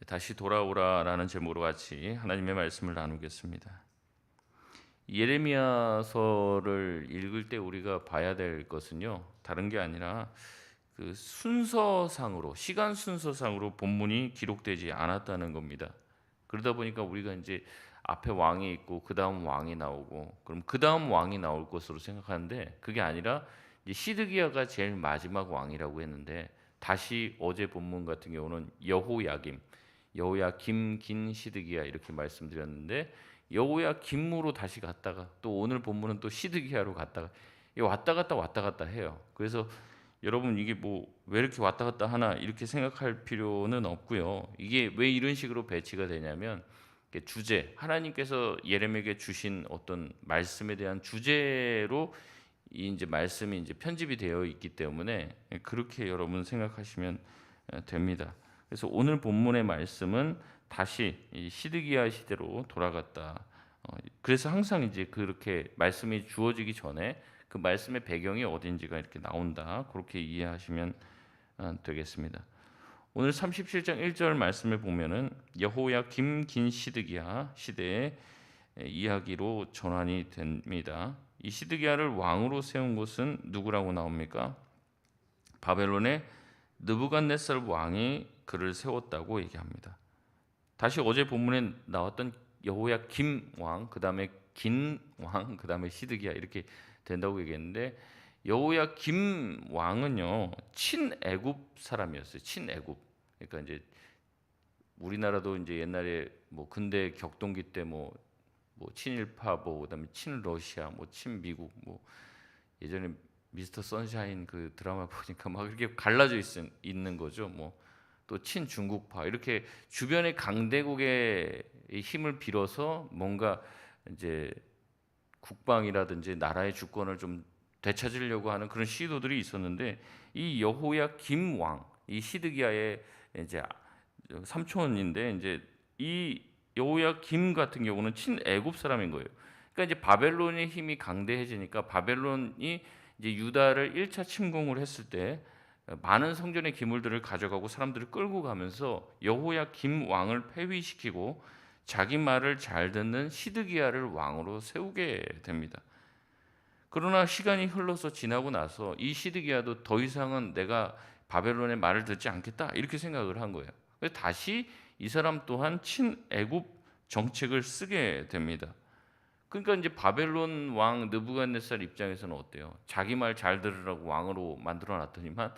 다시 돌아오라라는 제목으로 같이 하나님의 말씀을 나누겠습니다. 예레미야서를 읽을 때 우리가 봐야 될 것은요, 다른 게 아니라 그 순서상으로, 시간 순서상으로 본문이 기록되지 않았다는 겁니다. 그러다 보니까 우리가 이제 앞에 왕이 있고 그 다음 왕이 나오고 그럼 그 다음 왕이 나올 것으로 생각하는데, 그게 아니라 이제 시드기야가 제일 마지막 왕이라고 했는데, 다시 어제 본문 같은 경우는 여호야김 긴 시드기야 이렇게 말씀드렸는데, 여호야김으로 다시 갔다가 또 오늘 본문은 또 시드기야로 갔다가 왔다 갔다 해요. 그래서 여러분, 이게 뭐 왜 이렇게 왔다 갔다 하나 이렇게 생각할 필요는 없고요. 이게 왜 이런 식으로 배치가 되냐면, 주제, 하나님께서 예레미야에게 주신 어떤 말씀에 대한 주제로 이 이제 말씀이 이제 편집이 되어 있기 때문에 그렇게 여러분 생각하시면 됩니다. 그래서 오늘 본문의 말씀은 다시 이 시드기야 시대로 돌아갔다. 그래서 항상 이제 그렇게 말씀이 주어지기 전에 그 말씀의 배경이 어딘지가 이렇게 나온다. 그렇게 이해하시면 되겠습니다. 오늘 37장 1절 말씀을 보면은 여호야김 긴 시드기야 시대의 이야기로 전환이 됩니다. 이 시드기야를 왕으로 세운 곳은 누구라고 나옵니까? 바벨론의 느부갓네살 왕이 그를 세웠다고 얘기합니다. 다시 어제 본문에 나왔던 여호야김 왕, 그 다음에 긴 왕, 그 다음에 시드기야 이렇게 된다고 얘기했는데, 여호야김 왕은요 친애굽 사람이었어요. 친애굽. 그러니까 이제 우리나라도 이제 옛날에 뭐 근대 격동기 때 뭐 친일파, 뭐 그다음에 친러시아, 뭐 친미국, 뭐 예전에 미스터 선샤인 그 드라마 보니까 막 이렇게 갈라져 있는 거죠. 뭐 또 친중국파 이렇게 주변의 강대국의 힘을 빌어서 뭔가 이제 국방이라든지 나라의 주권을 좀 되찾으려고 하는 그런 시도들이 있었는데, 이 여호야김 왕, 이 시드기야의 이제 삼촌인데, 이제 이 여호야김 같은 경우는 친애굽 사람인 거예요. 그러니까 이제 바벨론의 힘이 강대해지니까 바벨론이 이제 유다를 1차 침공을 했을 때 많은 성전의 기물들을 가져가고 사람들을 끌고 가면서 여호야김 왕을 폐위시키고 자기 말을 잘 듣는 시드기야를 왕으로 세우게 됩니다. 그러나 시간이 흘러서 지나고 나서 이 시드기야도 더 이상은 내가 바벨론의 말을 듣지 않겠다 이렇게 생각을 한 거예요. 그래서 다시 이 사람 또한 친애굽 정책을 쓰게 됩니다. 그러니까 이제 바벨론 왕 느부갓네살 입장에서는 어때요? 자기 말 잘 들으라고 왕으로 만들어 놨더니만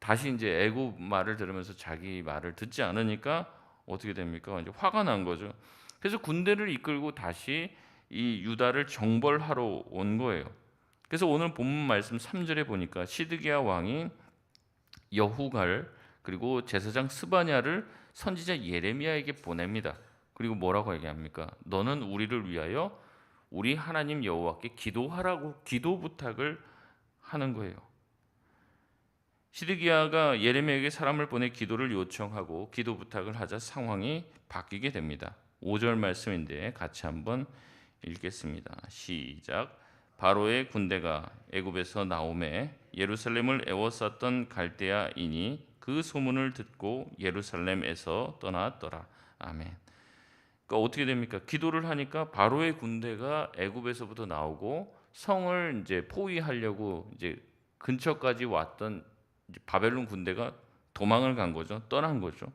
다시 이제 애굽 말을 들으면서 자기 말을 듣지 않으니까 어떻게 됩니까? 이제 화가 난 거죠. 그래서 군대를 이끌고 다시 이 유다를 정벌하러 온 거예요. 그래서 오늘 본문 말씀 3절에 보니까 시드기야 왕이 여후갈 그리고 제사장 스바냐를 선지자 예레미야에게 보냅니다. 그리고 뭐라고 얘기합니까? 너는 우리를 위하여 우리 하나님 여호와께 기도하라고 기도 부탁을 하는 거예요. 시드기야가 예레미야에게 사람을 보내 기도를 요청하고 기도 부탁을 하자 상황이 바뀌게 됩니다. 5절 말씀인데 같이 한번 읽겠습니다. 시작. 바로의 군대가 애굽에서 나오매 예루살렘을 에워쌌던 갈대아인이 그 소문을 듣고 예루살렘에서 떠났더라. 아멘. 그러니까 어떻게 됩니까? 기도를 하니까 바로의 군대가 애굽에서부터 나오고 성을 이제 포위하려고 이제 근처까지 왔던 이제 바벨론 군대가 도망을 간 거죠. 떠난 거죠.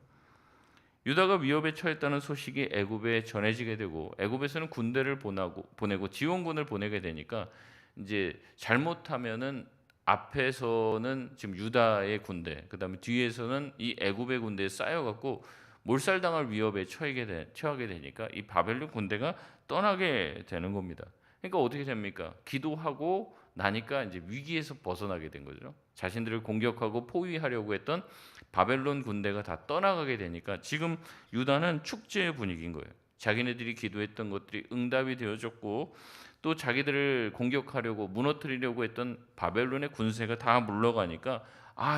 유다가 위협에 처했다는 소식이 애굽에 전해지게 되고, 애굽에서는 군대를 보내고 지원군을 보내게 되니까 이제 잘못하면은 앞에서는 지금 유다의 군대, 그다음에 뒤에서는 이 애굽의 군대에 쌓여갖고 몰살당할 위협에 처하게 되니까 이 바벨론 군대가 떠나게 되는 겁니다. 그러니까 어떻게 됩니까? 기도하고 나니까 이제 위기에서 벗어나게 된 거죠. 자신들을 공격하고 포위하려고 했던 바벨론 군대가 다 떠나가게 되니까 지금 유다는 축제의 분위기인 거예요. 자기네들이 기도했던 것들이 응답이 되어졌고, 또 자기들을 공격하려고 무너뜨리려고 했던 바벨론의 군세가 다 물러가니까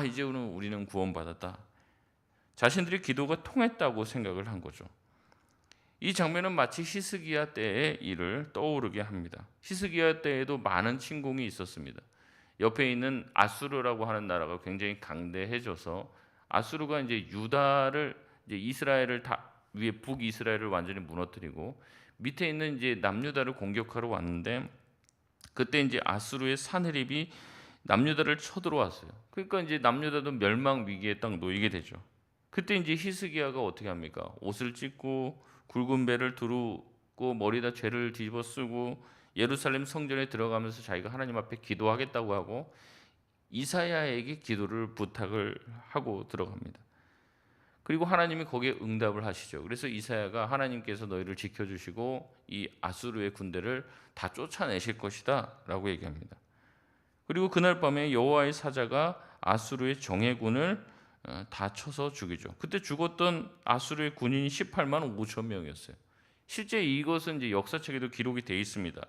이제는 우리는 구원받았다. 자신들의 기도가 통했다고 생각을 한 거죠. 이 장면은 마치 히스기야 때의 일을 떠오르게 합니다. 히스기야 때에도 많은 침공이 있었습니다. 옆에 있는 아수르라고 하는 나라가 굉장히 강대해져서 아수르가 이제 유다를 이제 이스라엘을 다 위에 북이스라엘을 완전히 무너뜨리고 밑에 있는 이제 남유다를 공격하러 왔는데 그때 이제 아수르의 사느립이 남유다를 쳐들어왔어요. 그러니까 이제 남유다도 멸망 위기에 딱 놓이게 되죠. 그때 이제 히스기야가 어떻게 합니까? 옷을 찢고 굵은 배를 두르고 머리에다 죄를 뒤집어 쓰고 예루살렘 성전에 들어가면서 자기가 하나님 앞에 기도하겠다고 하고 이사야에게 기도를 부탁을 하고 들어갑니다. 그리고 하나님이 거기에 응답을 하시죠. 그래서 이사야가 하나님께서 너희를 지켜주시고 이 아수르의 군대를 다 쫓아내실 것이다라고 얘기합니다. 그리고 그날 밤에 여호와의 사자가 아수르의 정예군을 다 쳐서 죽이죠. 그때 죽었던 아수르의 군인이 18만 5천 명이었어요. 실제 이것은 이제 역사책에도 기록이 되어 있습니다.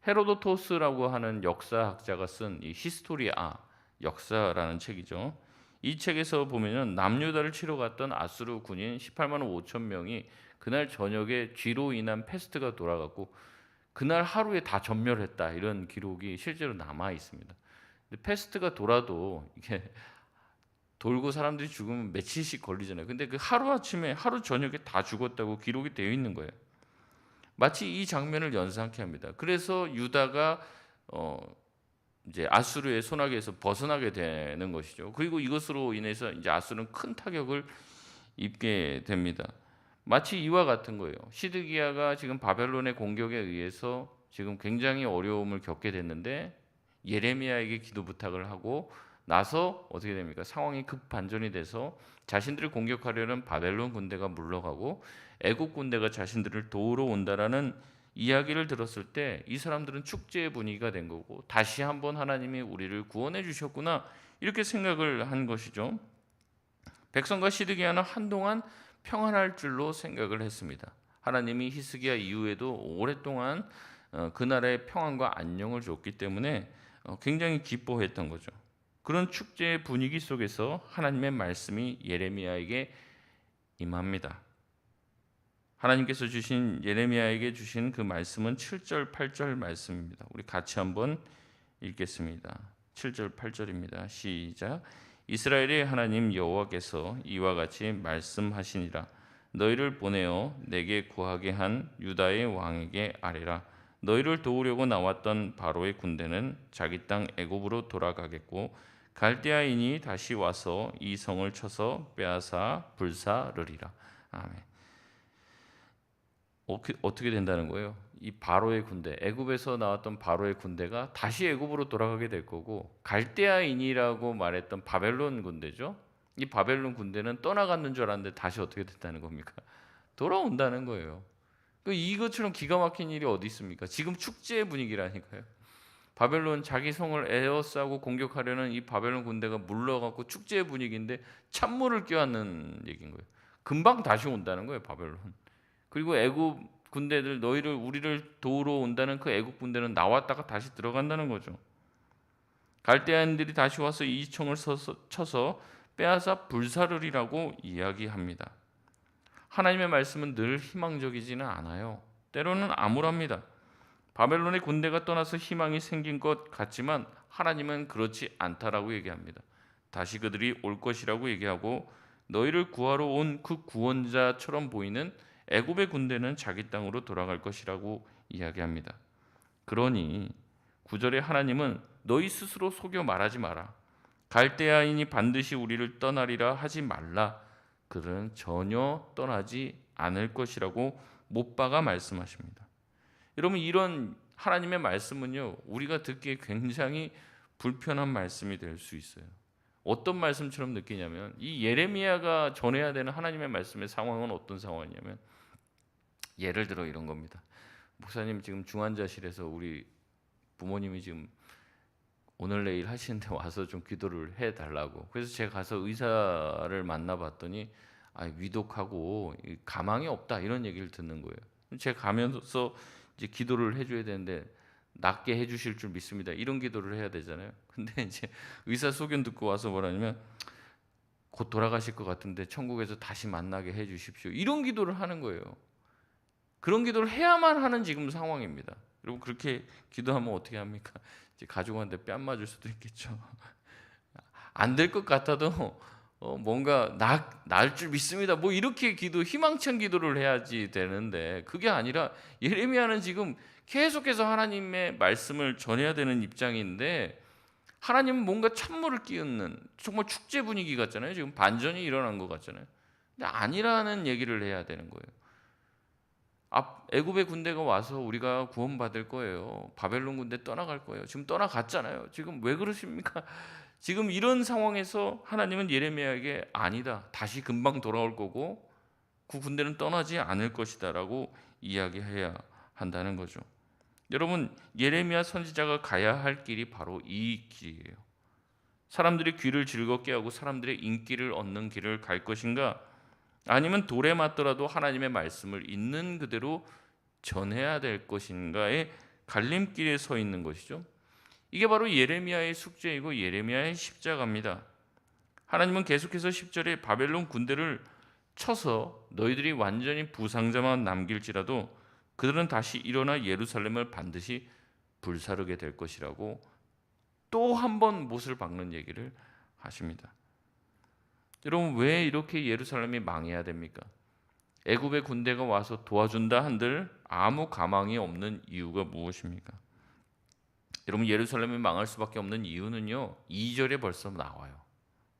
헤로도토스라고 하는 역사학자가 쓴 이 히스토리아 역사라는 책이죠. 이 책에서 보면은 남유다를 치러 갔던 아수르 군인 18만 5천 명이 그날 저녁에 쥐로 인한 패스트가 돌아갔고 그날 하루에 다 전멸했다 이런 기록이 실제로 남아 있습니다. 근데 패스트가 돌아도 이게 돌고 사람들이 죽으면 며칠씩 걸리잖아요. 근데 그 하루 아침에 하루 저녁에 다 죽었다고 기록이 되어 있는 거예요. 마치 이 장면을 연상케 합니다. 그래서 유다가 이제 아수르의 손아귀에서 벗어나게 되는 것이죠. 그리고 이것으로 인해서 이제 아수르는 큰 타격을 입게 됩니다. 마치 이와 같은 거예요. 시드기야가 지금 바벨론의 공격에 의해서 지금 굉장히 어려움을 겪게 됐는데 예레미야에게 기도 부탁을 하고 나서 어떻게 됩니까? 상황이 급반전이 돼서 자신들을 공격하려는 바벨론 군대가 물러가고 애국 군대가 자신들을 도우러 온다라는 이야기를 들었을 때 이 사람들은 축제의 분위기가 된 거고 다시 한번 하나님이 우리를 구원해 주셨구나 이렇게 생각을 한 것이죠. 백성과 시드기야는 한동안 평안할 줄로 생각을 했습니다. 하나님이 히스기야 이후에도 오랫동안 그 나라의 평안과 안녕을 줬기 때문에 굉장히 기뻐했던 거죠. 그런 축제의 분위기 속에서 하나님의 말씀이 예레미야에게 임합니다. 하나님께서 주신 예레미야에게 주신 그 말씀은 7절 8절 말씀입니다. 우리 같이 한번 읽겠습니다. 7절 8절입니다. 시작. 이스라엘의 하나님 여호와께서 이와 같이 말씀하시니라. 너희를 보내어 내게 구하게 한 유다의 왕에게 아뢰라. 너희를 도우려고 나왔던 바로의 군대는 자기 땅 애굽으로 돌아가겠고 갈대아인이 다시 와서 이 성을 쳐서 빼앗아 불사르리라. 아멘. 어떻게 된다는 거예요? 이 바로의 군대, 애굽에서 나왔던 바로의 군대가 다시 애굽으로 돌아가게 될 거고 갈대아인이라고 말했던 바벨론 군대죠. 이 바벨론 군대는 떠나갔는 줄 알았는데 다시 어떻게 됐다는 겁니까? 돌아온다는 거예요. 이것처럼 기가 막힌 일이 어디 있습니까? 지금 축제의 분위기라니까요. 바벨론 자기 성을 에워싸고 공격하려는 이 바벨론 군대가 물러가고 축제의 분위기인데 찬물을 껴안는 얘기인 거예요. 금방 다시 온다는 거예요, 바벨론. 그리고 애굽 군대들 우리를 도우러 온다는 그 애굽 군대는 나왔다가 다시 들어간다는 거죠. 갈대아인들이 다시 와서 이 청을 쳐서 빼앗아 불사르리라고 이야기합니다. 하나님의 말씀은 늘 희망적이지는 않아요. 때로는 암울합니다. 바벨론의 군대가 떠나서 희망이 생긴 것 같지만 하나님은 그렇지 않다라고 얘기합니다. 다시 그들이 올 것이라고 얘기하고 너희를 구하러 온 그 구원자처럼 보이는 애굽의 군대는 자기 땅으로 돌아갈 것이라고 이야기합니다. 그러니 9절에 하나님은 너희 스스로 속여 말하지 마라. 갈대아인이 반드시 우리를 떠나리라 하지 말라. 그들은 전혀 떠나지 않을 것이라고 못 박아 말씀하십니다. 여러분 이런 하나님의 말씀은요 우리가 듣기에 굉장히 불편한 말씀이 될 수 있어요. 어떤 말씀처럼 느끼냐면 이 예레미야가 전해야 되는 하나님의 말씀의 상황은 어떤 상황이냐면 예를 들어 이런 겁니다. 목사님 지금 중환자실에서 우리 부모님이 지금 오늘 내일 하시는데 와서 좀 기도를 해달라고. 그래서 제가 가서 의사를 만나봤더니 위독하고 가망이 없다 이런 얘기를 듣는 거예요. 제가 가면서 이제 기도를 해줘야 되는데 낫게 해주실 줄 믿습니다. 이런 기도를 해야 되잖아요. 근데 이제 의사 소견 듣고 와서 뭐라냐면 곧 돌아가실 것 같은데 천국에서 다시 만나게 해주십시오. 이런 기도를 하는 거예요. 그런 기도를 해야만 하는 지금 상황입니다. 여러분 그렇게 기도하면 어떻게 합니까? 이제 가족한테 뺨 맞을 수도 있겠죠. 안 될 것 같아도 뭔가 나을 줄 믿습니다. 뭐 이렇게 희망찬 기도를 해야지 되는데 그게 아니라 예레미야는 지금 계속해서 하나님의 말씀을 전해야 되는 입장인데 하나님은 뭔가 찬물을 끼얹는 정말 축제 분위기 같잖아요. 지금 반전이 일어난 것 같잖아요. 근데 아니라는 얘기를 해야 되는 거예요. 애굽의 군대가 와서 우리가 구원받을 거예요. 바벨론 군대 떠나갈 거예요. 지금 떠나갔잖아요. 지금 왜 그러십니까? 지금 이런 상황에서 하나님은 예레미야에게 아니다. 다시 금방 돌아올 거고 그 군대는 떠나지 않을 것이다라고 이야기해야 한다는 거죠. 여러분, 예레미야 선지자가 가야 할 길이 바로 이 길이에요. 사람들의 귀를 즐겁게 하고 사람들의 인기를 얻는 길을 갈 것인가? 아니면 돌에 맞더라도 하나님의 말씀을 있는 그대로 전해야 될 것인가의 갈림길에 서 있는 것이죠. 이게 바로 예레미야의 숙제이고 예레미야의 십자가입니다. 하나님은 계속해서 10절에 바벨론 군대를 쳐서 너희들이 완전히 부상자만 남길지라도 그들은 다시 일어나 예루살렘을 반드시 불사르게 될 것이라고 또 한 번 못을 박는 얘기를 하십니다. 여러분, 왜 이렇게 예루살렘이 망해야 됩니까? 애굽의 군대가 와서 도와준다 한들 아무 가망이 없는 이유가 무엇입니까? 여러분, 예루살렘이 망할 수밖에 없는 이유는요 2절에 벌써 나와요.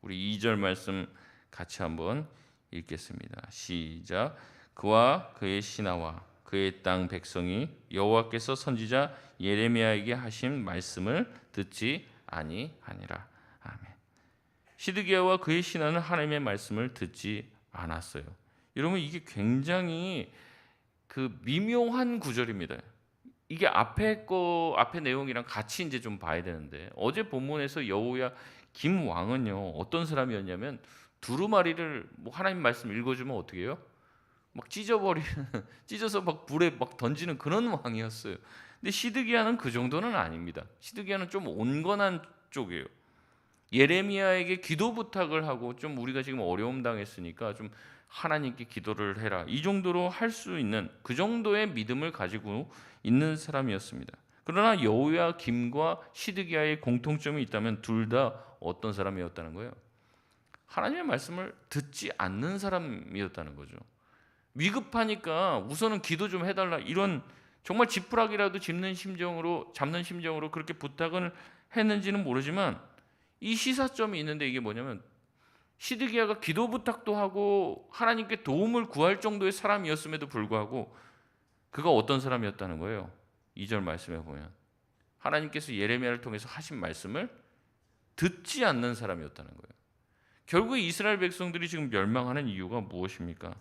우리 2절 말씀 같이 한번 읽겠습니다. 시작. 그와 그의 신하와 그의 땅 백성이 여호와께서 선지자 예레미야에게 하신 말씀을 듣지 아니하니라. 아멘. 시드기야와 그의 신하는 하나님의 말씀을 듣지 않았어요. 여러분, 이게 굉장히 미묘한 구절입니다. 이게 앞에 내용이랑 같이 이제 좀 봐야 되는데 어제 본문에서 여호야 김 왕은요 어떤 사람이었냐면 두루마리를 하나님 말씀 읽어주면 어떻게 해요? 막 찢어서 막 불에 막 던지는 그런 왕이었어요. 근데 시드기야는 그 정도는 아닙니다. 시드기야는 좀 온건한 쪽이에요. 예레미야에게 기도 부탁을 하고 좀 우리가 지금 어려움 당했으니까 좀 하나님께 기도를 해라. 이 정도로 할 수 있는 그 정도의 믿음을 가지고 있는 사람이었습니다. 그러나 여호야 김과 시드기야의 공통점이 있다면 둘 다 어떤 사람이었다는 거예요? 하나님의 말씀을 듣지 않는 사람이었다는 거죠. 위급하니까 우선은 기도 좀 해달라 이런 정말 지푸라기라도 잡는 심정으로 그렇게 부탁을 했는지는 모르지만 이 시사점이 있는데 이게 뭐냐면 시드기야가 기도 부탁도 하고 하나님께 도움을 구할 정도의 사람이었음에도 불구하고 그가 어떤 사람이었다는 거예요. 2절 말씀에 보면 하나님께서 예레미야를 통해서 하신 말씀을 듣지 않는 사람이었다는 거예요. 결국 이스라엘 백성들이 지금 멸망하는 이유가 무엇입니까?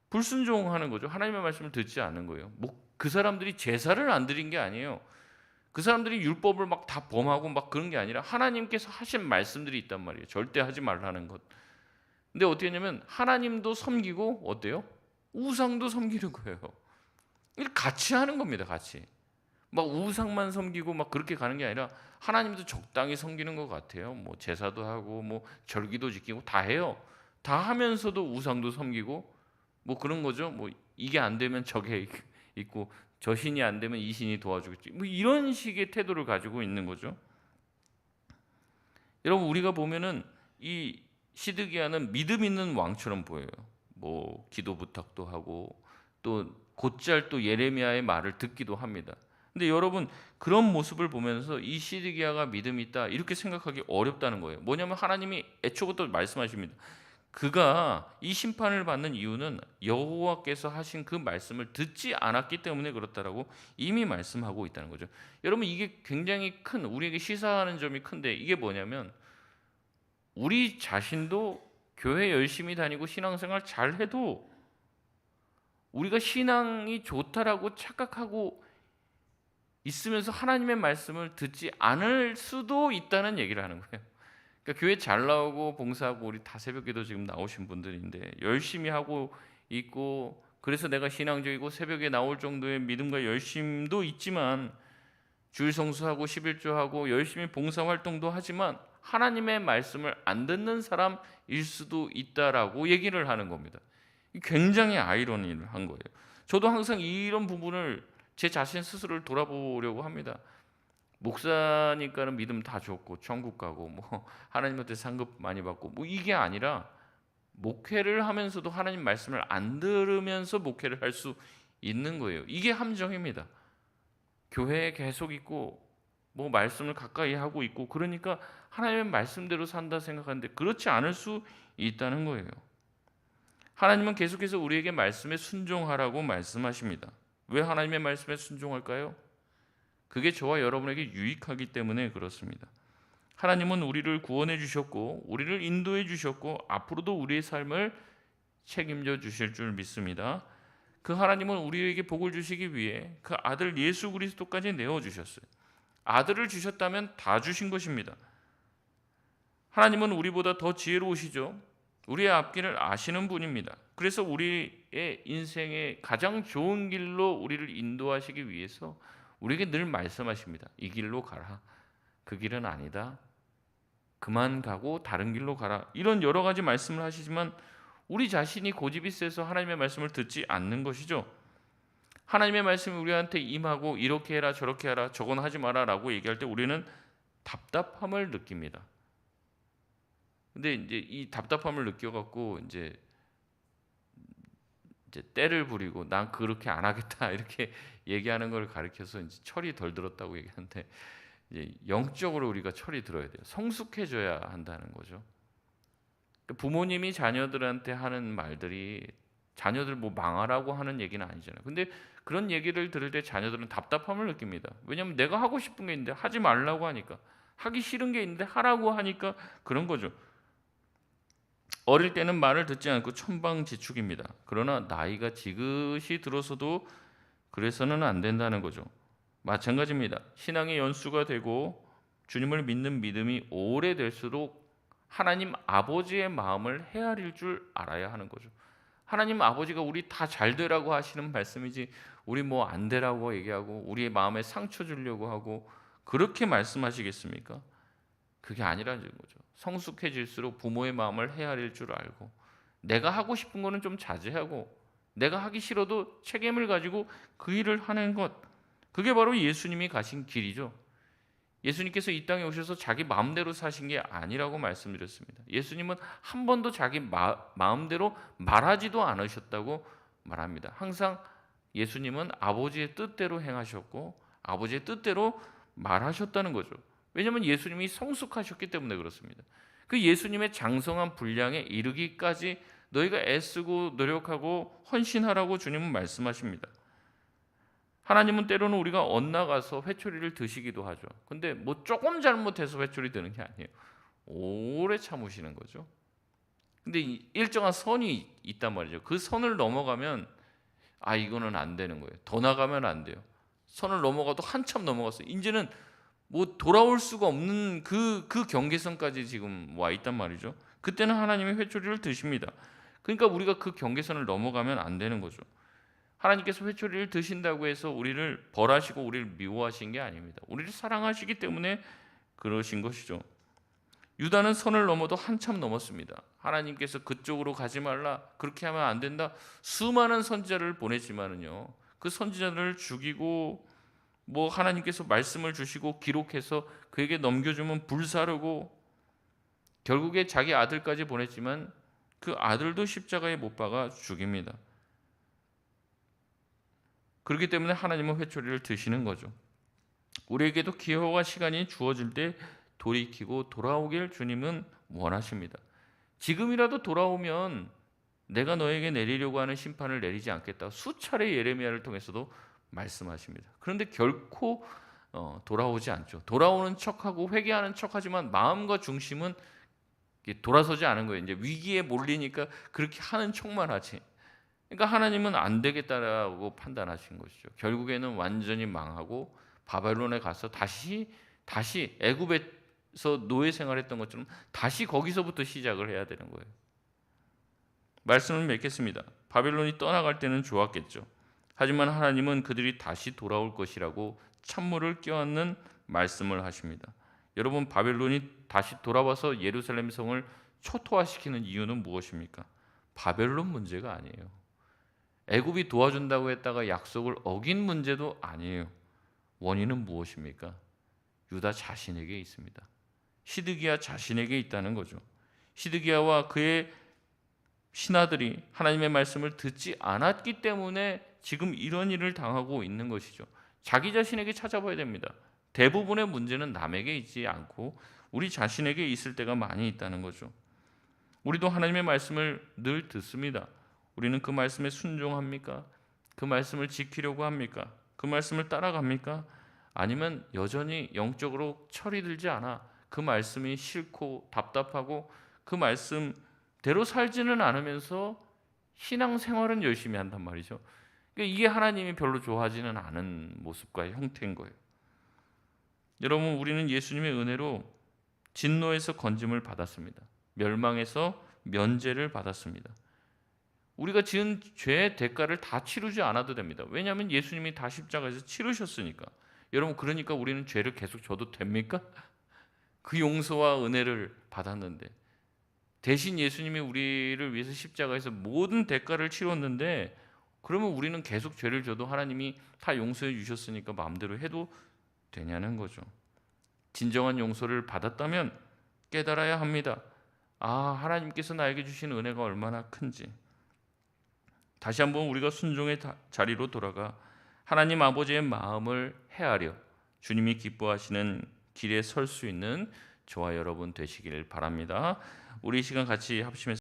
불순종하는 거죠. 하나님의 말씀을 듣지 않는 거예요. 그 사람들이 제사를 안 드린 게 아니에요. 그 사람들이 율법을 막 다 범하고 막 그런 게 아니라 하나님께서 하신 말씀들이 있단 말이에요. 절대 하지 말라는 것. 근데 어떻게 했냐면 하나님도 섬기고 어때요? 우상도 섬기는 거예요. 이걸 같이 하는 겁니다. 같이. 막 우상만 섬기고 막 그렇게 가는 게 아니라 하나님도 적당히 섬기는 것 같아요. 뭐 제사도 하고 뭐 절기도 지키고 다 해요. 다 하면서도 우상도 섬기고 뭐 그런 거죠. 뭐 이게 안 되면 저게 있고 저 신이 안 되면 이 신이 도와주겠지. 뭐 이런 식의 태도를 가지고 있는 거죠. 여러분, 우리가 보면은 이 시드기야는 믿음 있는 왕처럼 보여요. 뭐 기도 부탁도 하고 또 곧잘 또 예레미야의 말을 듣기도 합니다. 근데 여러분, 그런 모습을 보면서 이 시드기야가 믿음이 있다 이렇게 생각하기 어렵다는 거예요. 뭐냐면 하나님이 애초부터 말씀하십니다. 그가 이 심판을 받는 이유는 여호와께서 하신 그 말씀을 듣지 않았기 때문에 그렇다라고 이미 말씀하고 있다는 거죠. 여러분, 이게 굉장히 큰 우리에게 시사하는 점이 큰데 이게 뭐냐면 우리 자신도 교회 열심히 다니고 신앙생활 잘 해도 우리가 신앙이 좋다라고 착각하고 있으면서 하나님의 말씀을 듣지 않을 수도 있다는 얘기를 하는 거예요. 그러니까 교회 잘 나오고 봉사하고 우리 다 새벽기도 지금 나오신 분들인데 열심히 하고 있고 그래서 내가 신앙적이고 새벽에 나올 정도의 믿음과 열심도 있지만 주일 성수하고 11조하고 열심히 봉사활동도 하지만 하나님의 말씀을 안 듣는 사람일 수도 있다라고 얘기를 하는 겁니다. 굉장히 아이러니한 거예요. 저도 항상 이런 부분을 제 자신 스스로를 돌아보려고 합니다. 목사니까는 믿음 다 좋고 천국 가고 뭐 하나님한테 상급 많이 받고 뭐 이게 아니라 목회를 하면서도 하나님 말씀을 안 들으면서 목회를 할 수 있는 거예요. 이게 함정입니다. 교회에 계속 있고 뭐 말씀을 가까이 하고 있고 그러니까 하나님의 말씀대로 산다 생각하는데 그렇지 않을 수 있다는 거예요. 하나님은 계속해서 우리에게 말씀에 순종하라고 말씀하십니다. 왜 하나님의 말씀에 순종할까요? 그게 저와 여러분에게 유익하기 때문에 그렇습니다. 하나님은 우리를 구원해 주셨고 우리를 인도해 주셨고 앞으로도 우리의 삶을 책임져 주실 줄 믿습니다. 그 하나님은 우리에게 복을 주시기 위해 그 아들 예수 그리스도까지 내어 주셨어요. 아들을 주셨다면 다 주신 것입니다. 하나님은 우리보다 더 지혜로우시죠. 우리의 앞길을 아시는 분입니다. 그래서 우리의 인생의 가장 좋은 길로 우리를 인도하시기 위해서 우리에게 늘 말씀하십니다. 이 길로 가라. 그 길은 아니다. 그만 가고 다른 길로 가라. 이런 여러 가지 말씀을 하시지만 우리 자신이 고집이 세서 하나님의 말씀을 듣지 않는 것이죠. 하나님의 말씀이 우리한테 임하고 이렇게 해라 저렇게 해라 저건 하지 마라 라고 얘기할 때 우리는 답답함을 느낍니다. 근데 이제 이 답답함을 느껴갖고 이제 때를 부리고 난 그렇게 안 하겠다 이렇게 얘기하는 걸 가리켜서 이제 철이 덜 들었다고 얘기하는데 이제 영적으로 우리가 철이 들어야 돼요. 성숙해져야 한다는 거죠. 부모님이 자녀들한테 하는 말들이 자녀들 뭐 망하라고 하는 얘기는 아니잖아요. 근데 그런 얘기를 들을 때 자녀들은 답답함을 느낍니다. 왜냐하면 내가 하고 싶은 게 있는데 하지 말라고 하니까 하기 싫은 게 있는데 하라고 하니까 그런 거죠. 어릴 때는 말을 듣지 않고 천방지축입니다. 그러나 나이가 지긋이 들어서도 그래서는 안 된다는 거죠. 마찬가지입니다. 신앙의 연수가 되고 주님을 믿는 믿음이 오래될수록 하나님 아버지의 마음을 헤아릴 줄 알아야 하는 거죠. 하나님 아버지가 우리 다 잘 되라고 하시는 말씀이지 우리 뭐 안 되라고 얘기하고 우리의 마음에 상처 주려고 하고 그렇게 말씀하시겠습니까? 그게 아니라는 거죠. 성숙해질수록 부모의 마음을 헤아릴 줄 알고 내가 하고 싶은 거는 좀 자제하고 내가 하기 싫어도 책임을 가지고 그 일을 하는 것, 그게 바로 예수님이 가신 길이죠. 예수님께서 이 땅에 오셔서 자기 마음대로 사신 게 아니라고 말씀드렸습니다. 예수님은 한 번도 자기 마음대로 말하지도 않으셨다고 말합니다. 항상 예수님은 아버지의 뜻대로 행하셨고 아버지의 뜻대로 말하셨다는 거죠. 왜냐하면 예수님이 성숙하셨기 때문에 그렇습니다. 그 예수님의 장성한 분량에 이르기까지 너희가 애쓰고 노력하고 헌신하라고 주님은 말씀하십니다. 하나님은 때로는 우리가 엇나가서 회초리를 드시기도 하죠. 근데 뭐 조금 잘못해서 회초리 드는 게 아니에요. 오래 참으시는 거죠. 근데 일정한 선이 있단 말이죠. 그 선을 넘어가면 이거는 안 되는 거예요. 더 나가면 안 돼요. 선을 넘어가도 한참 넘어갔어요. 이제는 뭐 돌아올 수가 없는 그 경계선까지 지금 와 있단 말이죠. 그때는 하나님의 회초리를 드십니다. 그러니까 우리가 그 경계선을 넘어가면 안 되는 거죠. 하나님께서 회초리를 드신다고 해서 우리를 벌하시고 우리를 미워하신 게 아닙니다. 우리를 사랑하시기 때문에 그러신 것이죠. 유다는 선을 넘어도 한참 넘었습니다. 하나님께서 그쪽으로 가지 말라, 그렇게 하면 안 된다. 수많은 선지자를 보냈지만은요, 그 선지자들을 죽이고 뭐 하나님께서 말씀을 주시고 기록해서 그에게 넘겨주면 불사르고 결국에 자기 아들까지 보냈지만 그 아들도 십자가에 못 박아 죽입니다. 그렇기 때문에 하나님은 회초리를 드시는 거죠. 우리에게도 기회와 시간이 주어질 때 돌이키고 돌아오길 주님은 원하십니다. 지금이라도 돌아오면 내가 너에게 내리려고 하는 심판을 내리지 않겠다. 수차례 예레미야를 통해서도 말씀하십니다. 그런데 결코 돌아오지 않죠. 돌아오는 척하고 회개하는 척하지만 마음과 중심은 돌아서지 않은 거예요. 이제 위기에 몰리니까 그렇게 하는 척만 하지. 그러니까 하나님은 안 되겠다라고 판단하신 것이죠. 결국에는 완전히 망하고 바벨론에 가서 다시 애굽에서 노예 생활했던 것처럼 다시 거기서부터 시작을 해야 되는 거예요. 말씀을 맺겠습니다. 바벨론이 떠나갈 때는 좋았겠죠. 하지만 하나님은 그들이 다시 돌아올 것이라고 찬물을 껴안는 말씀을 하십니다. 여러분, 바벨론이 다시 돌아와서 예루살렘 성을 초토화시키는 이유는 무엇입니까? 바벨론 문제가 아니에요. 애굽이 도와준다고 했다가 약속을 어긴 문제도 아니에요. 원인은 무엇입니까? 유다 자신에게 있습니다. 시드기야 자신에게 있다는 거죠. 시드기야와 그의 신하들이 하나님의 말씀을 듣지 않았기 때문에 지금 이런 일을 당하고 있는 것이죠. 자기 자신에게 찾아봐야 됩니다. 대부분의 문제는 남에게 있지 않고 우리 자신에게 있을 때가 많이 있다는 거죠. 우리도 하나님의 말씀을 늘 듣습니다. 우리는 그 말씀에 순종합니까? 그 말씀을 지키려고 합니까? 그 말씀을 따라갑니까? 아니면 여전히 영적으로 철이 들지 않아 그 말씀이 싫고 답답하고 그 말씀대로 살지는 않으면서 신앙생활은 열심히 한단 말이죠. 그러니까 이게 하나님이 별로 좋아하지는 않은 모습과 형태인 거예요. 여러분, 우리는 예수님의 은혜로 진노에서 건짐을 받았습니다. 멸망에서 면제를 받았습니다. 우리가 지은 죄의 대가를 다 치르지 않아도 됩니다. 왜냐하면 예수님이 다 십자가에서 치르셨으니까. 여러분, 그러니까 우리는 죄를 계속 져도 됩니까? 그 용서와 은혜를 받았는데 대신 예수님이 우리를 위해서 십자가에서 모든 대가를 치렀는데 그러면 우리는 계속 죄를 져도 하나님이 다 용서해 주셨으니까 마음대로 해도 되냐는 거죠. 진정한 용서를 받았다면 깨달아야 합니다. 아, 하나님께서 나에게 주신 은혜가 얼마나 큰지. 다시 한번 우리가 순종의 자리로 돌아가 하나님 아버지의 마음을 헤아려 주님이 기뻐하시는 길에 설 수 있는 저와 여러분 되시길 바랍니다. 우리 이 시간 같이 합심해서